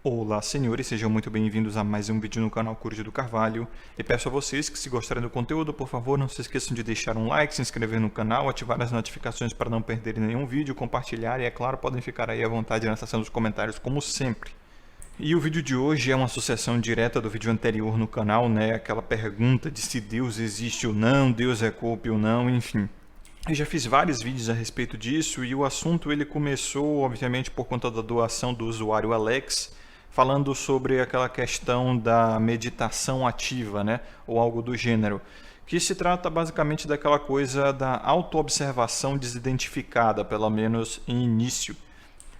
Olá, senhores, sejam muito bem-vindos a mais um vídeo no canal Curijo do Carvalho. E peço a vocês que, se gostarem do conteúdo, por favor, não se esqueçam de deixar um like, se inscrever no canal, ativar as notificações para não perderem nenhum vídeo, compartilhar e, é claro, podem ficar aí à vontade na seção dos comentários, como sempre. E o vídeo de hoje é uma sucessão direta do vídeo anterior no canal, né? Aquela pergunta de se Deus existe ou não, Deus é culpa ou não, enfim. Eu já fiz vários vídeos a respeito disso e o assunto ele começou, obviamente, por conta da doação do usuário Alex, falando sobre aquela questão da meditação ativa, né? Ou algo do gênero, que se trata basicamente daquela coisa da autoobservação desidentificada, pelo menos em início.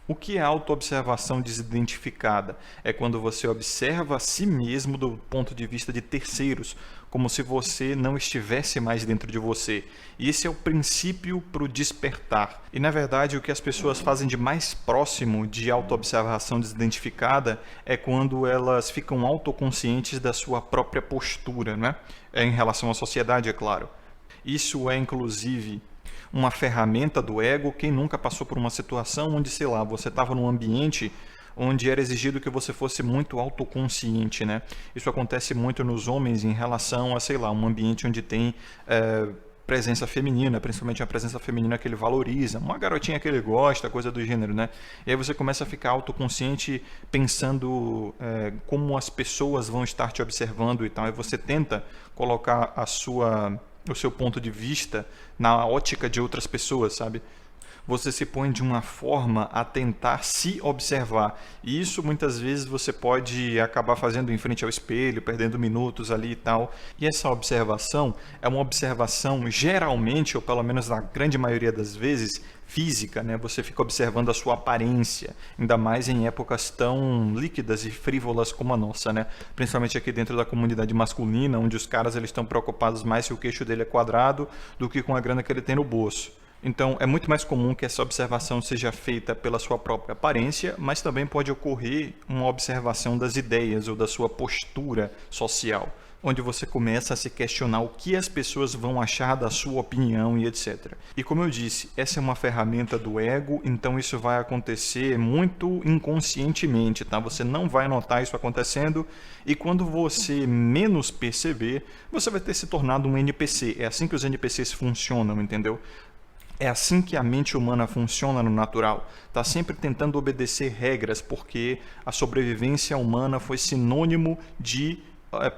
O que é autoobservação desidentificada? É quando você observa a si mesmo do ponto de vista de terceiros, como se você não estivesse mais dentro de você. E esse é o princípio para o despertar. E, na verdade, o que as pessoas fazem de mais próximo de autoobservação desidentificada é quando elas ficam autoconscientes da sua própria postura, né? Em relação à sociedade, é claro. Isso é, inclusive, uma ferramenta do ego. Quem nunca passou por uma situação onde, sei lá, você estava num ambiente onde era exigido que você fosse muito autoconsciente, né? Isso acontece muito nos homens em relação a, sei lá, um ambiente onde tem presença feminina, principalmente a presença feminina que ele valoriza, uma garotinha que ele gosta, coisa do gênero, né? E aí você começa a ficar autoconsciente pensando como as pessoas vão estar te observando e tal, e você tenta colocar o seu ponto de vista na ótica de outras pessoas, sabe? Você se põe de uma forma a tentar se observar. E isso muitas vezes você pode acabar fazendo em frente ao espelho, perdendo minutos ali e tal. E essa observação é uma observação geralmente, ou pelo menos na grande maioria das vezes, física, né? Você fica observando a sua aparência, ainda mais em épocas tão líquidas e frívolas como a nossa, né? Principalmente aqui dentro da comunidade masculina, onde os caras eles estão preocupados mais se o queixo dele é quadrado do que com a grana que ele tem no bolso. Então, é muito mais comum que essa observação seja feita pela sua própria aparência, mas também pode ocorrer uma observação das ideias ou da sua postura social, onde você começa a se questionar o que as pessoas vão achar da sua opinião e etc. E como eu disse, essa é uma ferramenta do ego, então isso vai acontecer muito inconscientemente, tá? Você não vai notar isso acontecendo e quando você menos perceber, você vai ter se tornado um NPC. É assim que os NPCs funcionam, entendeu? É assim que a mente humana funciona no natural. Está sempre tentando obedecer regras, porque a sobrevivência humana foi sinônimo de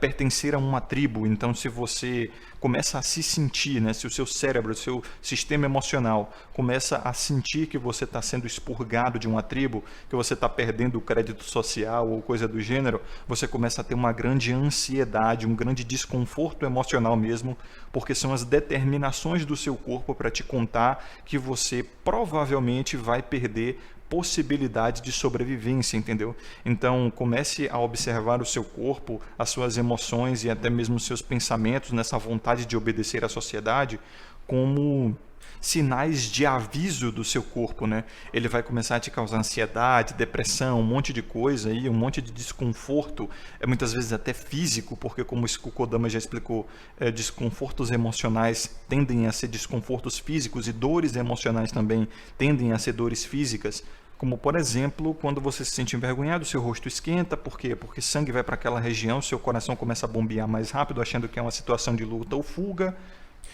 pertencer a uma tribo. Então, se você começa a se sentir, né, se o seu cérebro, o seu sistema emocional começa a sentir que você está sendo expurgado de uma tribo, que você está perdendo o crédito social ou coisa do gênero, você começa a ter uma grande ansiedade, um grande desconforto emocional mesmo, porque são as determinações do seu corpo para te contar que você provavelmente vai perder possibilidade de sobrevivência, entendeu? Então, comece a observar o seu corpo, as suas emoções e até mesmo os seus pensamentos nessa vontade de obedecer à sociedade como sinais de aviso do seu corpo, né? Ele vai começar a te causar ansiedade, depressão, um monte de coisa aí, um monte de desconforto, muitas vezes até físico, porque como o Kodama já explicou, desconfortos emocionais tendem a ser desconfortos físicos e dores emocionais também tendem a ser dores físicas. Como, por exemplo, quando você se sente envergonhado, seu rosto esquenta. Por quê? Porque sangue vai para aquela região, seu coração começa a bombear mais rápido, achando que é uma situação de luta ou fuga.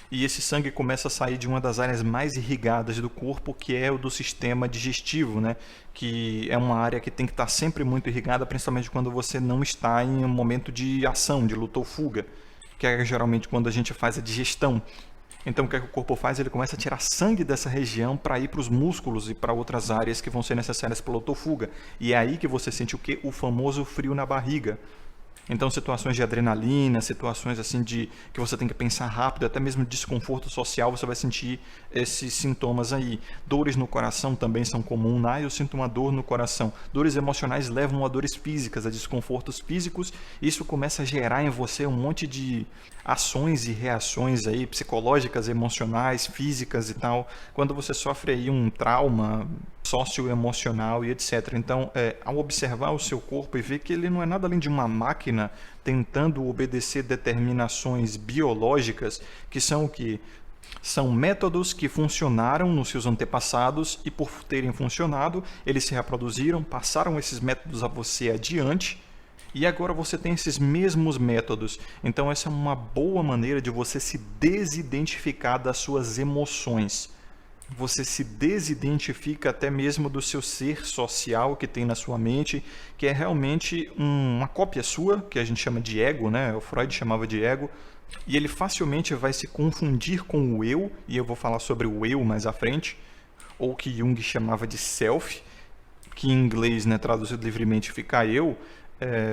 E esse sangue começa a sair de uma das áreas mais irrigadas do corpo, que é o do sistema digestivo, né? Que é uma área que tem que estar sempre muito irrigada, principalmente quando você não está em um momento de ação, de luta ou fuga, que é geralmente quando a gente faz a digestão. Então, o que é que o corpo faz? Ele começa a tirar sangue dessa região para ir para os músculos e para outras áreas que vão ser necessárias para a luta ou fuga. E é aí que você sente o quê? O famoso frio na barriga. Então, situações de adrenalina, situações assim de que você tem que pensar rápido, até mesmo desconforto social, você vai sentir esses sintomas aí. Dores no coração também são comuns. Eu sinto uma dor no coração. Dores emocionais levam a dores físicas, a desconfortos físicos. Isso começa a gerar em você um monte de ações e reações aí psicológicas, emocionais, físicas e tal. Quando você sofre aí um trauma socioemocional e etc. Então, ao observar o seu corpo e ver que ele não é nada além de uma máquina tentando obedecer determinações biológicas, que são o que? São métodos que funcionaram nos seus antepassados e, por terem funcionado, eles se reproduziram, passaram esses métodos a você adiante e agora você tem esses mesmos métodos. Então essa é uma boa maneira de você se desidentificar das suas emoções. Você se desidentifica até mesmo do seu ser social que tem na sua mente, que é realmente uma cópia sua, que a gente chama de ego, né? O Freud chamava de ego. E ele facilmente vai se confundir com o eu, e eu vou falar sobre o eu mais à frente, ou que Jung chamava de self, que em inglês, né, traduzido livremente, fica eu,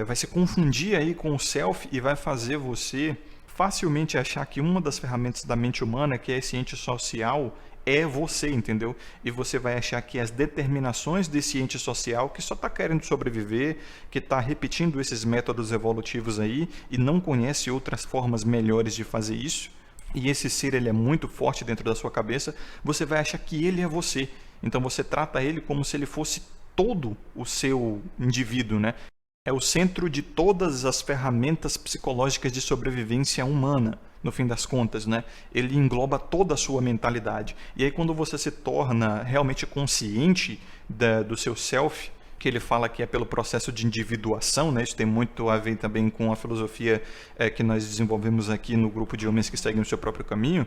vai se confundir aí com o self e vai fazer você facilmente achar que uma das ferramentas da mente humana, que é esse ente social, é você, entendeu? E você vai achar que as determinações desse ente social que só está querendo sobreviver, que está repetindo esses métodos evolutivos aí e não conhece outras formas melhores de fazer isso, e esse ser ele é muito forte dentro da sua cabeça, você vai achar que ele é você. Então você trata ele como se ele fosse todo o seu indivíduo, né? É o centro de todas as ferramentas psicológicas de sobrevivência humana, no fim das contas, né? Ele engloba toda a sua mentalidade. E aí quando você se torna realmente consciente do seu self, que ele fala que é pelo processo de individuação, né? Isso tem muito a ver também com a filosofia que nós desenvolvemos aqui no grupo de homens que seguem o seu próprio caminho.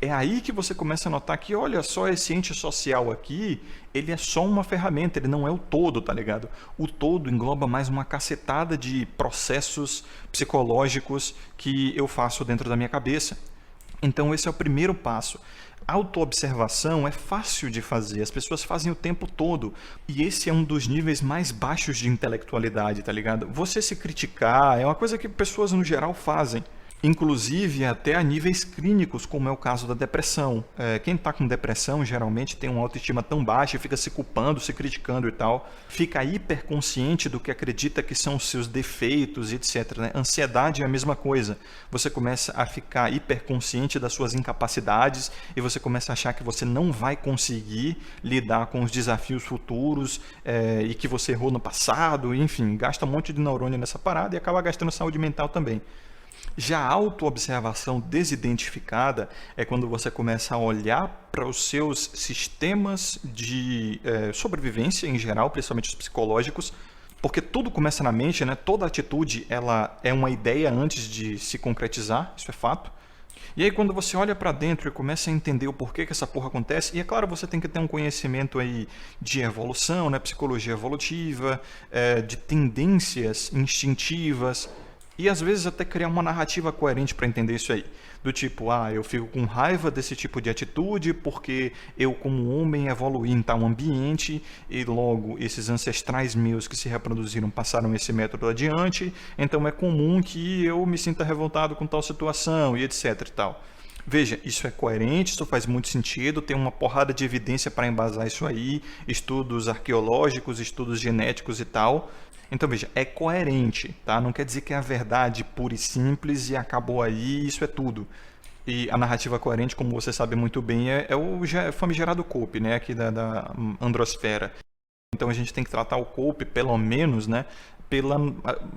É aí que você começa a notar que, olha só, esse ente social aqui, ele é só uma ferramenta, ele não é o todo, tá ligado? O todo engloba mais uma cacetada de processos psicológicos que eu faço dentro da minha cabeça. Então esse é o primeiro passo. Autoobservação é fácil de fazer, as pessoas fazem o tempo todo. E esse é um dos níveis mais baixos de intelectualidade, tá ligado? Você se criticar é uma coisa que pessoas no geral fazem. Inclusive até a níveis clínicos, como é o caso da depressão. Quem está com depressão geralmente tem uma autoestima tão baixa e fica se culpando, se criticando e tal. Fica hiperconsciente do que acredita que são os seus defeitos e etc. Né? Ansiedade é a mesma coisa. Você começa a ficar hiperconsciente das suas incapacidades e você começa a achar que você não vai conseguir lidar com os desafios futuros e que você errou no passado. Enfim, gasta um monte de neurônio nessa parada e acaba gastando saúde mental também. Já a autoobservação desidentificada é quando você começa a olhar para os seus sistemas de sobrevivência em geral, principalmente os psicológicos, porque tudo começa na mente, né? Toda atitude ela é uma ideia antes de se concretizar, isso é fato. E aí quando você olha para dentro e começa a entender o porquê que essa porra acontece, e é claro, você tem que ter um conhecimento aí de evolução, né? Psicologia evolutiva, de tendências instintivas, e às vezes até criar uma narrativa coerente para entender isso aí. Do tipo, eu fico com raiva desse tipo de atitude porque eu como homem evoluí em tal ambiente e logo esses ancestrais meus que se reproduziram passaram esse método adiante, então é comum que eu me sinta revoltado com tal situação e etc e tal. Veja, isso é coerente, isso faz muito sentido, tem uma porrada de evidência para embasar isso aí, estudos arqueológicos, estudos genéticos e tal. Então veja, é coerente, tá? Não quer dizer que é a verdade pura e simples e acabou aí, isso é tudo. E a narrativa coerente, como você sabe muito bem, é o famigerado Cope, né? Aqui da androsfera. Então a gente tem que tratar o Cope, pelo menos, né? Pela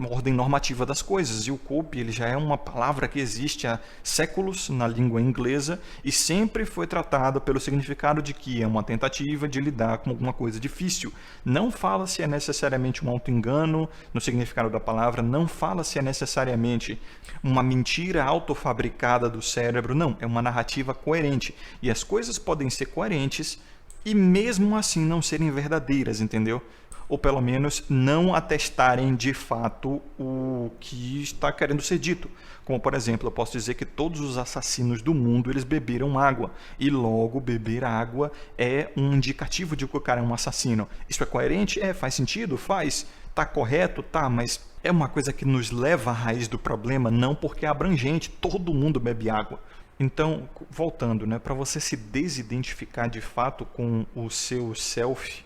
ordem normativa das coisas. E o Cope ele já é uma palavra que existe há séculos na língua inglesa e sempre foi tratada pelo significado de que é uma tentativa de lidar com alguma coisa difícil. Não fala se é necessariamente um auto-engano no significado da palavra, não fala se é necessariamente uma mentira autofabricada do cérebro, não, é uma narrativa coerente. E as coisas podem ser coerentes e mesmo assim não serem verdadeiras, entendeu? Ou pelo menos não atestarem de fato o que está querendo ser dito. Como, por exemplo, eu posso dizer que todos os assassinos do mundo eles beberam água, e logo beber água é um indicativo de que o cara é um assassino. Isso é coerente? Faz sentido? Faz. Tá correto? Tá, mas é uma coisa que nos leva à raiz do problema, não porque é abrangente, todo mundo bebe água. Então, voltando, né, para você se desidentificar de fato com o seu self,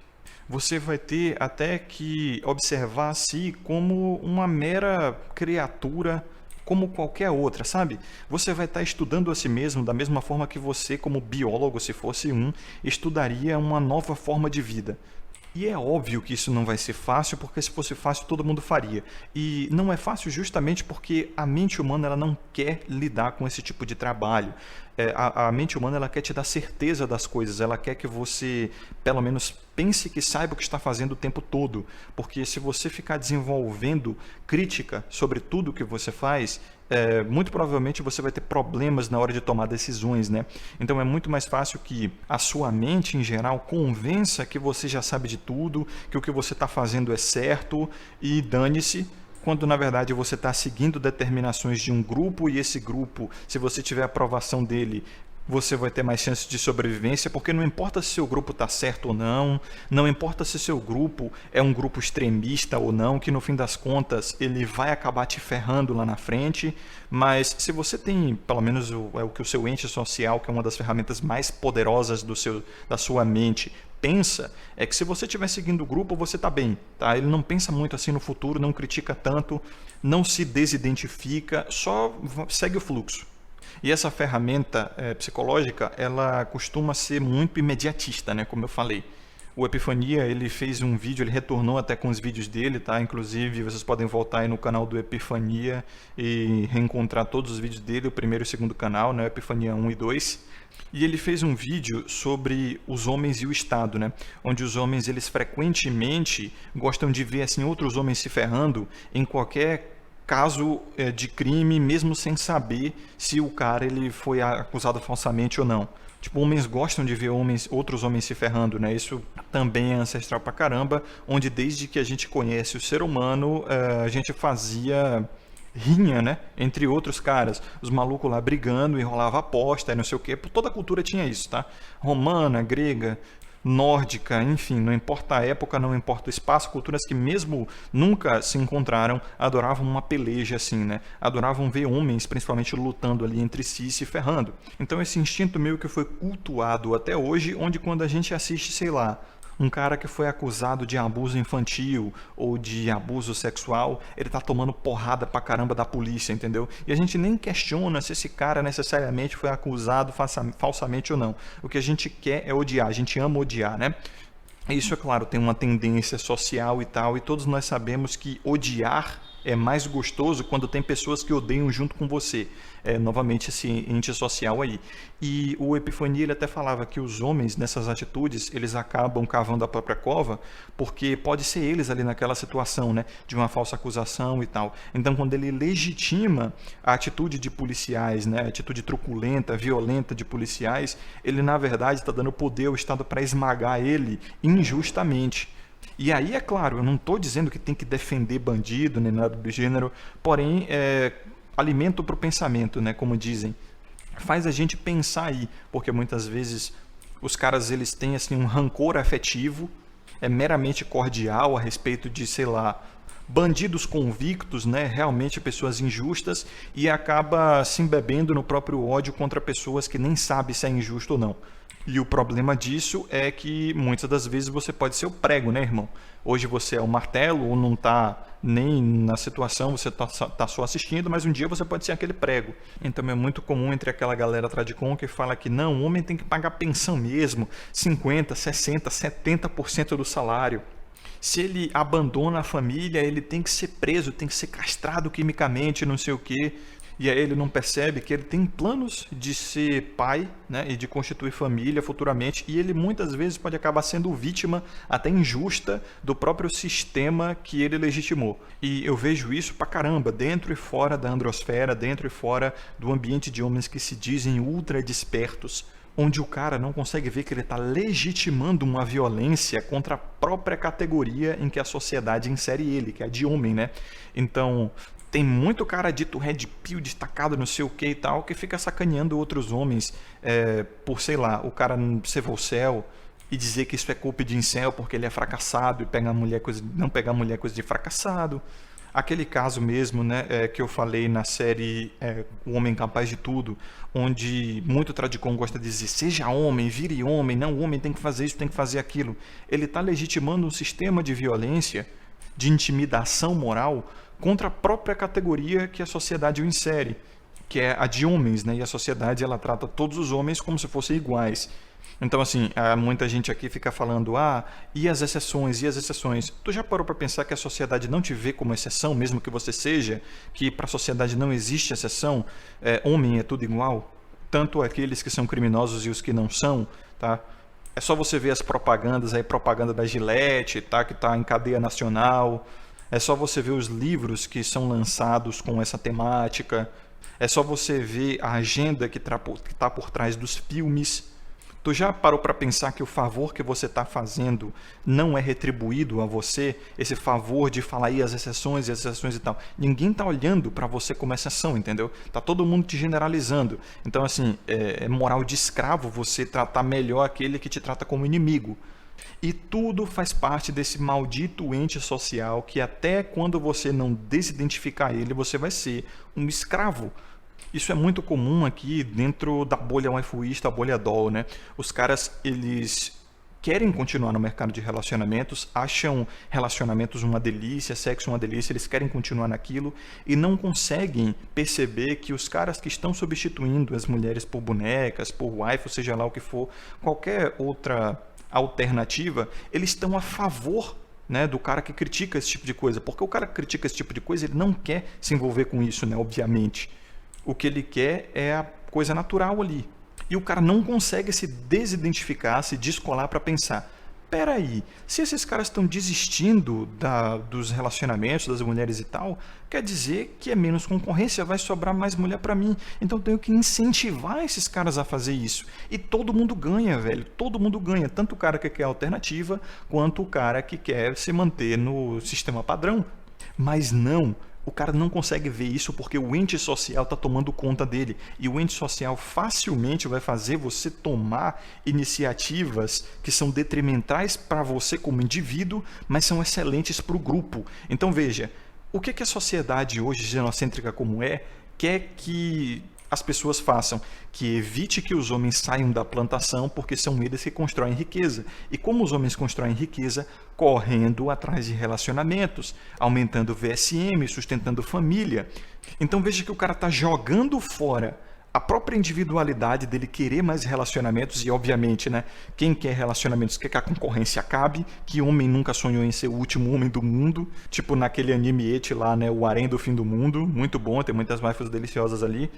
você vai ter até que observar a si como uma mera criatura, como qualquer outra, sabe? Você vai estar estudando a si mesmo da mesma forma que você, como biólogo, se fosse estudaria uma nova forma de vida. E é óbvio que isso não vai ser fácil, porque se fosse fácil todo mundo faria. E não é fácil justamente porque a mente humana ela não quer lidar com esse tipo de trabalho. A mente humana ela quer te dar certeza das coisas, ela quer que você, pelo menos, pense que saiba o que está fazendo o tempo todo. Porque se você ficar desenvolvendo crítica sobre tudo que você faz, muito provavelmente você vai ter problemas na hora de tomar decisões, né? Então é muito mais fácil que a sua mente, em geral, convença que você já sabe de tudo, que o que você está fazendo é certo e dane-se, quando na verdade você está seguindo determinações de um grupo e esse grupo, se você tiver a aprovação dele, você vai ter mais chances de sobrevivência, porque não importa se seu grupo está certo ou não, não importa se seu grupo é um grupo extremista ou não, que no fim das contas ele vai acabar te ferrando lá na frente, mas se você tem, pelo menos o que o seu ente social, que é uma das ferramentas mais poderosas da sua mente, pensa, é que se você estiver seguindo o grupo, você está bem, tá? Ele não pensa muito assim no futuro, não critica tanto, não se desidentifica, só segue o fluxo. E essa ferramenta psicológica, ela costuma ser muito imediatista, né? Como eu falei. O Epifania, ele fez um vídeo, ele retornou até com os vídeos dele, tá? Inclusive, vocês podem voltar aí no canal do Epifania e reencontrar todos os vídeos dele, o primeiro e o segundo canal, né? Epifania 1 e 2. E ele fez um vídeo sobre os homens e o Estado, né? Onde os homens, eles frequentemente gostam de ver assim, outros homens se ferrando em qualquer caso de crime, mesmo sem saber se o cara ele foi acusado falsamente ou não. Tipo, homens gostam de ver outros homens se ferrando, né? Isso também é ancestral pra caramba, onde desde que a gente conhece o ser humano, a gente fazia rinha, né? Entre outros caras. Os malucos lá brigando, enrolava aposta e não sei o quê. Toda a cultura tinha isso, tá? Romana, grega, nórdica, enfim, não importa a época, não importa o espaço, culturas que mesmo nunca se encontraram, adoravam uma peleja assim, né? Adoravam ver homens, principalmente lutando ali entre si e se ferrando. Então esse instinto meio que foi cultuado até hoje, onde quando a gente assiste, sei lá, um cara que foi acusado de abuso infantil ou de abuso sexual, ele tá tomando porrada pra caramba da polícia, entendeu? E a gente nem questiona se esse cara necessariamente foi acusado falsamente ou não. O que a gente quer é odiar, a gente ama odiar, né? Isso, é claro, tem uma tendência social e tal, e todos nós sabemos que odiar é mais gostoso quando tem pessoas que odeiam junto com você. Novamente esse ente social aí. E o Epifania ele até falava que os homens nessas atitudes, eles acabam cavando a própria cova, porque pode ser eles ali naquela situação, né, de uma falsa acusação e tal. Então quando ele legitima a atitude de policiais, né, a atitude truculenta, violenta de policiais, ele na verdade está dando poder ao Estado para esmagar ele injustamente. E aí, é claro, eu não estou dizendo que tem que defender bandido, nem nada do gênero, porém, alimento para o pensamento, né, como dizem. Faz a gente pensar aí, porque muitas vezes os caras eles têm assim, um rancor afetivo, é meramente cordial a respeito de, sei lá, bandidos convictos, né, realmente pessoas injustas, e acaba se embebendo no próprio ódio contra pessoas que nem sabem se é injusto ou não. E o problema disso é que muitas das vezes você pode ser o prego, né, irmão? Hoje você é o martelo ou não está nem na situação, você tá só assistindo, mas um dia você pode ser aquele prego. Então é muito comum entre aquela galera tradicon que fala que não, o homem tem que pagar pensão mesmo, 50%, 60%, 70% do salário. Se ele abandona a família, ele tem que ser preso, tem que ser castrado quimicamente, não sei o quê. E aí ele não percebe que ele tem planos de ser pai, né, e de constituir família futuramente, e ele muitas vezes pode acabar sendo vítima até injusta do próprio sistema que ele legitimou. E eu vejo isso pra caramba, dentro e fora da androsfera, dentro e fora do ambiente de homens que se dizem ultra despertos, onde o cara não consegue ver que ele está legitimando uma violência contra a própria categoria em que a sociedade insere ele, que é a de homem, né? Então, tem muito cara dito red pill, destacado, não sei o que e tal, que fica sacaneando outros homens por, sei lá, o cara ser vocel e dizer que isso é culpa de incel porque ele é fracassado e pega a mulher não pegar a mulher coisa de fracassado. Aquele caso mesmo, né, que eu falei na série O Homem Capaz de Tudo, onde muito tradicon gosta de dizer seja homem, vire homem, não, o homem tem que fazer isso, tem que fazer aquilo. Ele está legitimando um sistema de violência, de intimidação moral, contra a própria categoria que a sociedade o insere, que é a de homens, né? E a sociedade ela trata todos os homens como se fossem iguais. Então, assim, muita gente aqui fica falando, e as exceções, e as exceções? Tu já parou para pensar que a sociedade não te vê como exceção, mesmo que você seja? Que para a sociedade não existe exceção? Homem é tudo igual? Tanto aqueles que são criminosos e os que não são, tá? É só você ver as propagandas aí, propaganda da Gillette, tá? Que tá em cadeia nacional. É só você ver os livros que são lançados com essa temática. É só você ver a agenda que tá por trás dos filmes. Tu já parou para pensar que o favor que você está fazendo não é retribuído a você? Esse favor de falar aí as exceções e tal. Ninguém tá olhando para você como exceção, entendeu? Tá todo mundo te generalizando. Então, assim, é moral de escravo você tratar melhor aquele que te trata como inimigo. E tudo faz parte desse maldito ente social que até quando você não desidentificar ele, você vai ser um escravo. Isso é muito comum aqui dentro da bolha waifuísta, a bolha doll, né? Os caras, eles querem continuar no mercado de relacionamentos, acham relacionamentos uma delícia, sexo uma delícia, eles querem continuar naquilo e não conseguem perceber que os caras que estão substituindo as mulheres por bonecas, por waifu, seja lá o que for, qualquer outra alternativa, eles estão a favor, né, do cara que critica esse tipo de coisa, porque o cara que critica esse tipo de coisa, ele não quer se envolver com isso, né, obviamente. O que ele quer é a coisa natural ali. E o cara não consegue se desidentificar, se descolar para pensar, peraí, se esses caras estão desistindo dos relacionamentos, das mulheres e tal, quer dizer que é menos concorrência, vai sobrar mais mulher para mim. Então eu tenho que incentivar esses caras a fazer isso. E todo mundo ganha, velho. Todo mundo ganha. Tanto o cara que quer alternativa, quanto o cara que quer se manter no sistema padrão. Mas não. O cara não consegue ver isso porque o ente social está tomando conta dele. E o ente social facilmente vai fazer você tomar iniciativas que são detrimentais para você como indivíduo, mas são excelentes para o grupo. Então veja, o que a sociedade hoje, genocêntrica como quer que as pessoas façam? Que evite que os homens saiam da plantação, porque são eles que constroem riqueza. E como os homens constroem riqueza? Correndo atrás de relacionamentos, aumentando o VSM, sustentando família. Então veja que o cara está jogando fora a própria individualidade dele querer mais relacionamentos e, obviamente, né, quem quer relacionamentos quer que a concorrência acabe, que homem nunca sonhou em ser o último homem do mundo, tipo naquele anime ete lá, né, o Harém do Fim do Mundo, muito bom, tem muitas waifus deliciosas ali,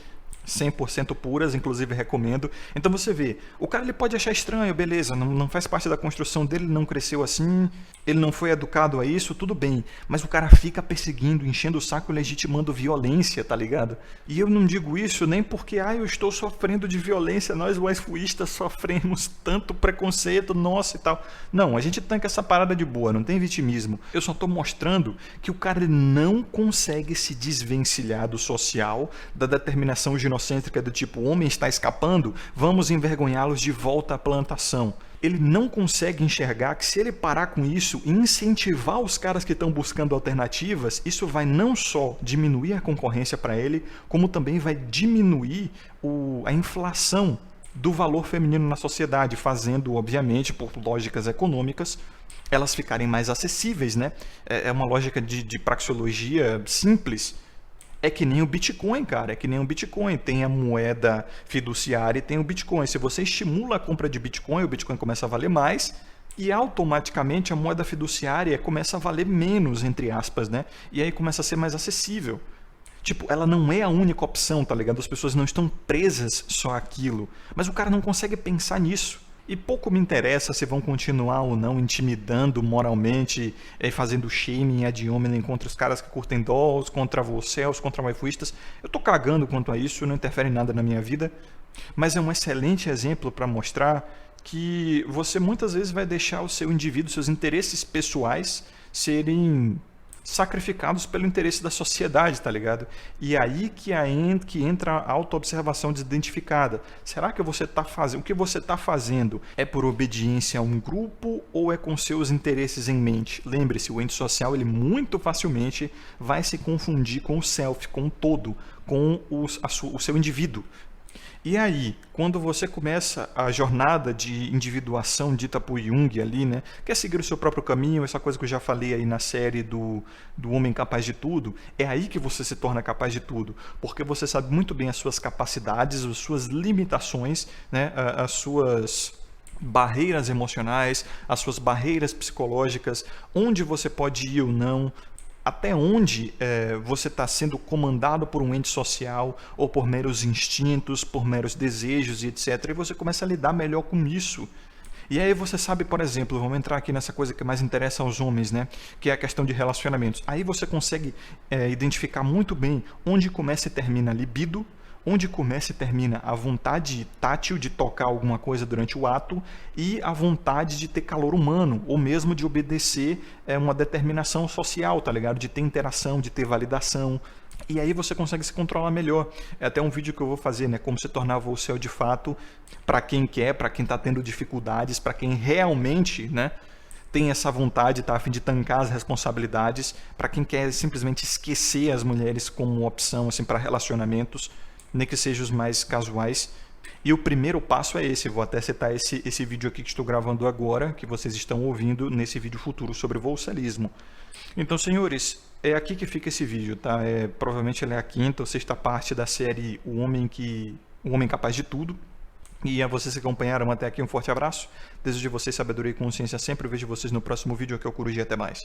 100% puras, inclusive recomendo. Então você vê, o cara ele pode achar estranho, beleza, não faz parte da construção dele, não cresceu assim, ele não foi educado a isso, tudo bem, mas o cara fica perseguindo, enchendo o saco, legitimando violência, tá ligado? E eu não digo isso nem porque, eu estou sofrendo de violência, nós waifuístas sofremos tanto preconceito, nossa e tal. Não, a gente tanca essa parada de boa, não tem vitimismo. Eu só tô mostrando que o cara não consegue se desvencilhar do social, da determinação ginocêntrica do tipo, o homem está escapando, vamos envergonhá-los de volta à plantação. Ele não consegue enxergar que se ele parar com isso e incentivar os caras que estão buscando alternativas, isso vai não só diminuir a concorrência para ele, como também vai diminuir a inflação do valor feminino na sociedade, fazendo, obviamente, por lógicas econômicas, elas ficarem mais acessíveis, né? É uma lógica de praxeologia simples. É que nem o Bitcoin, cara. É que nem o Bitcoin. Tem a moeda fiduciária e tem o Bitcoin. Se você estimula a compra de Bitcoin, o Bitcoin começa a valer mais e automaticamente a moeda fiduciária começa a valer menos, entre aspas, né? E aí começa a ser mais acessível. Tipo, ela não é a única opção, tá ligado? As pessoas não estão presas só àquilo. Mas o cara não consegue pensar nisso. E pouco me interessa se vão continuar ou não intimidando moralmente, fazendo shaming ad hominem contra os caras que curtem dolls, contra vocês, contra waifuistas. Eu tô cagando quanto a isso, não interfere em nada na minha vida. Mas é um excelente exemplo para mostrar que você muitas vezes vai deixar o seu indivíduo, seus interesses pessoais serem sacrificados pelo interesse da sociedade, tá ligado? E aí que entra a autoobservação desidentificada. Será que você tá fazendo, o que você está fazendo é por obediência a um grupo ou é com seus interesses em mente? Lembre-se, o ente social ele muito facilmente vai se confundir com o self, com o todo, com o seu indivíduo. E aí, quando você começa a jornada de individuação dita por Jung ali, né? Quer seguir o seu próprio caminho, essa coisa que eu já falei aí na série do Homem Capaz de Tudo, é aí que você se torna capaz de tudo. Porque você sabe muito bem as suas capacidades, as suas limitações, né? As suas barreiras emocionais, as suas barreiras psicológicas, onde você pode ir ou não, até onde você está sendo comandado por um ente social ou por meros instintos, por meros desejos e etc. E você começa a lidar melhor com isso. E aí você sabe, por exemplo, vamos entrar aqui nessa coisa que mais interessa aos homens, né? Que é a questão de relacionamentos. Aí você consegue identificar muito bem onde começa e termina a libido, onde começa e termina a vontade tátil de tocar alguma coisa durante o ato e a vontade de ter calor humano, ou mesmo de obedecer uma determinação social, tá ligado? De ter interação, de ter validação. E aí você consegue se controlar melhor. É até um vídeo que eu vou fazer, né? Como se tornar voicel de fato, para quem quer, para quem está tendo dificuldades, para quem realmente, né, tem essa vontade, tá a fim de tancar as responsabilidades, para quem quer simplesmente esquecer as mulheres como opção assim para relacionamentos, nem que sejam os mais casuais. E o primeiro passo é esse, vou até citar esse vídeo aqui que estou gravando agora, que vocês estão ouvindo nesse vídeo futuro sobre vocelismo. Então, senhores, é aqui que fica esse vídeo, tá? Provavelmente ele é a quinta ou sexta parte da série O Homem Capaz de Tudo. E a vocês que acompanharam até aqui, um forte abraço. Desejo de vocês sabedoria e consciência sempre. Eu vejo vocês no próximo vídeo. Aqui é o Coruja e até mais.